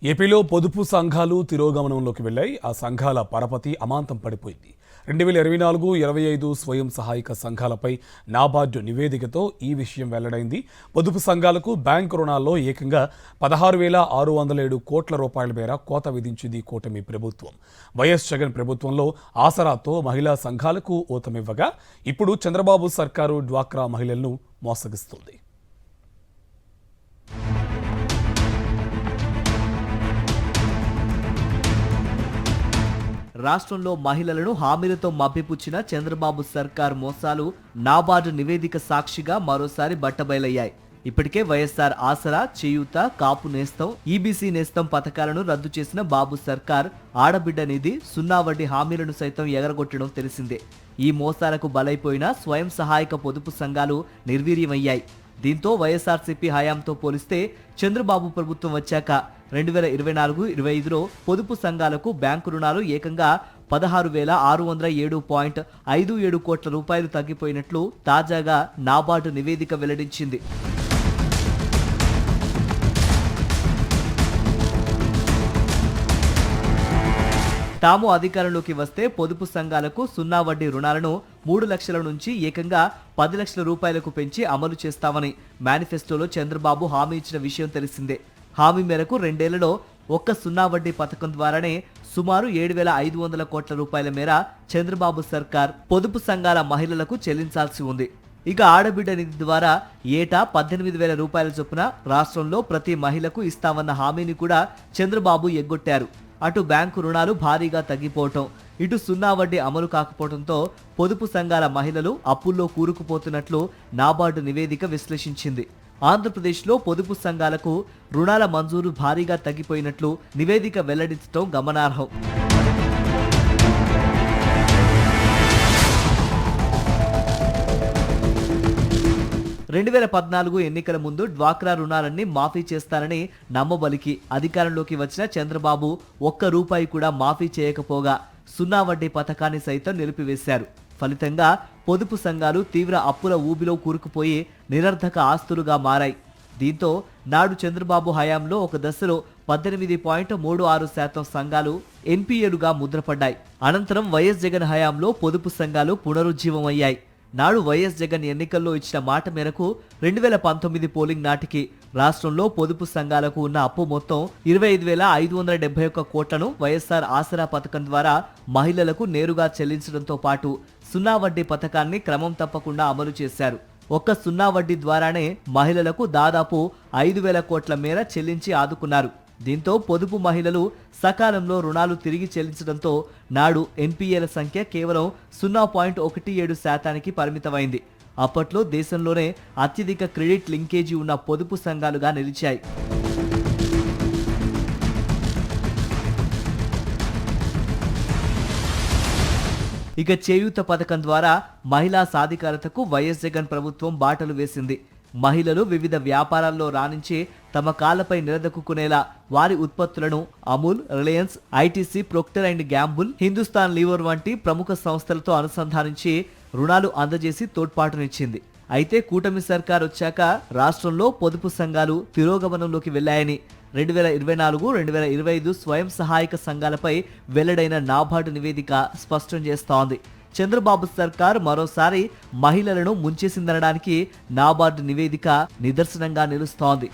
ఏపీలో పొదుపు సంఘాలు తిరోగమనంలోకి వెళ్లాయి. ఆ సంఘాల పరపతి అమాంతం పడిపోయింది. 2024-25 స్వయం సహాయక సంఘాలపై నాబార్డు నివేదికతో ఈ విషయం వెల్లడైంది. పొదుపు సంఘాలకు బ్యాంకు రుణాల్లో ఏకంగా 16,607 కోట్ల రూపాయల మేర కోత విధించింది కూటమి ప్రభుత్వం. వైఎస్ జగన్ ప్రభుత్వంలో ఆసరాతో మహిళా సంఘాలకు ఊతమివ్వగా ఇప్పుడు చంద్రబాబు సర్కారు డ్వాక్రా మహిళలను మోసగిస్తుంది. రాష్ట్రంలో మహిళలను హామీలతో మభ్యపుచ్చిన చంద్రబాబు సర్కార్ మోసాలు నాబార్డు నివేదిక సాక్షిగా మరోసారి బట్టబయలయ్యాయి. ఇప్పటికే వైఎస్ఆర్ ఆసరా, చేయూత, కాపు నేస్తం, ఈబీసీ నేస్తం పథకాలను రద్దు చేసిన బాబు సర్కార్ ఆడబిడ్డ నిధి, సున్నా వడ్డీ హామీలను సైతం ఎగరగొట్టడం తెలిసిందే. ఈ మోసాలకు బలైపోయిన స్వయం సహాయక పొదుపు సంఘాలు నిర్వీర్యమయ్యాయి. దీంతో వైఎస్ఆర్సీపీ హయాంతో పోలిస్తే చంద్రబాబు ప్రభుత్వం వచ్చాక 2024-25లో పొదుపు సంఘాలకు బ్యాంకు రుణాలు ఏకంగా 16,607.57 కోట్ల రూపాయలు తగ్గిపోయినట్లు తాజాగా నాబార్డు నివేదిక వెల్లడించింది. తాము అధికారంలోకి వస్తే పొదుపు సంఘాలకు సున్నా వడ్డీ రుణాలను 3 లక్షల నుంచి ఏకంగా 10 లక్షల రూపాయలకు పెంచి అమలు చేస్తామని మేనిఫెస్టోలో చంద్రబాబు హామీ ఇచ్చిన విషయం తెలిసిందే. హామీ మేరకు 2 ఏళ్లలో ఒక్క సున్నా వడ్డీ పథకం ద్వారానే సుమారు 7,500 కోట్ల రూపాయల మేర చంద్రబాబు సర్కార్ పొదుపు సంఘాల మహిళలకు చెల్లించాల్సి ఉంది. ఇక ఆడబిడ్డ నిధి ద్వారా ఏటా 18,000 రూపాయల చొప్పున రాష్ట్రంలో ప్రతి మహిళకు ఇస్తామన్న హామీని కూడా చంద్రబాబు ఎగ్గొట్టారు. అటు బ్యాంకు రుణాలు భారీగా తగ్గిపోవటం, ఇటు సున్నా వడ్డీ అమలు కాకపోవడంతో పొదుపు సంఘాల మహిళలు అప్పుల్లో కూరుకుపోతున్నట్లు నాబార్డు నివేదిక విశ్లేషించింది. ఆంధ్రప్రదేశ్లో పొదుపు సంఘాలకు రుణాల మంజూరు భారీగా తగ్గిపోయినట్లు నివేదిక వెల్లడించడం గమనార్హం. రెండు 2014 ఎన్నికల ముందు డ్వాక్రా రుణాలన్నీ మాఫీ చేస్తానని నమ్మబలికి అధికారంలోకి వచ్చిన చంద్రబాబు ఒక్క రూపాయి కూడా మాఫీ చేయకపోగా సున్నా వడ్డీ పథకాన్ని సైతం నిలిపివేశారు. ఫలితంగా పొదుపు సంఘాలు తీవ్ర అప్పుల ఊబిలో కూరుకుపోయి నిరర్ధక ఆస్తులుగా మారాయి. దీంతో నాడు చంద్రబాబు హయాంలో ఒక దశలో 18.36% సంఘాలు ఎన్పీఏలుగా ముద్రపడ్డాయి. అనంతరం వైఎస్ జగన్ హయాంలో పొదుపు సంఘాలు పునరుజ్జీవమయ్యాయి. నాడు వైఎస్ జగన్ ఎన్నికల్లో ఇచ్చిన మాట మేరకు 2019 పోలింగ్ నాటికి రాష్ట్రంలో పొదుపు సంఘాలకు ఉన్న అప్పు మొత్తం 25,571 కోట్లను వైఎస్ఆర్ ఆసరా పథకం ద్వారా మహిళలకు నేరుగా చెల్లించడంతో పాటు సున్నా వడ్డీ పథకాన్ని క్రమం తప్పకుండా అమలు చేశారు. ఒక్క సున్నా వడ్డీ ద్వారానే మహిళలకు దాదాపు 5,000 కోట్ల మేర చెల్లించి ఆదుకున్నారు. దీంతో పొదుపు మహిళలు సకాలంలో రుణాలు తిరిగి చెల్లించడంతో నాడు ఎన్పీఏల సంఖ్య కేవలం 0.17% పరిమితమైంది. అప్పట్లో దేశంలోనే అత్యధిక క్రెడిట్ లింకేజీ ఉన్న పొదుపు సంఘాలుగా నిలిచాయి. ఇక చేయూత పథకం ద్వారా మహిళా సాధికారతకు వైఎస్ జగన్ ప్రభుత్వం బాటలు వేసింది. మహిళలు వివిధ వ్యాపారాల్లో రాణించి తమ కాళ్లపై నిలదొక్కునేలా వారి ఉత్పత్తులను Amul, Reliance, ITC, Procter and Gamble, Hindustan Lever వంటి ప్రముఖ సంస్థలతో అనుసంధానించి రుణాలు అందజేసి తోడ్పాటునిచ్చింది. అయితే కూటమి సర్కార్ వచ్చాక రాష్ట్రంలో పొదుపు సంఘాలు తిరోగమనంలోకి వెళ్లాయని 2024-2025 స్వయం సహాయక సంఘాలపై వెల్లడైన నాబార్డు నివేదిక స్పష్టం చేస్తోంది. చంద్రబాబు సర్కార్ మరోసారి మహిళలను ముంచేసిందనడానికి నాబార్డు నివేదిక నిదర్శనంగా నిలుస్తోంది.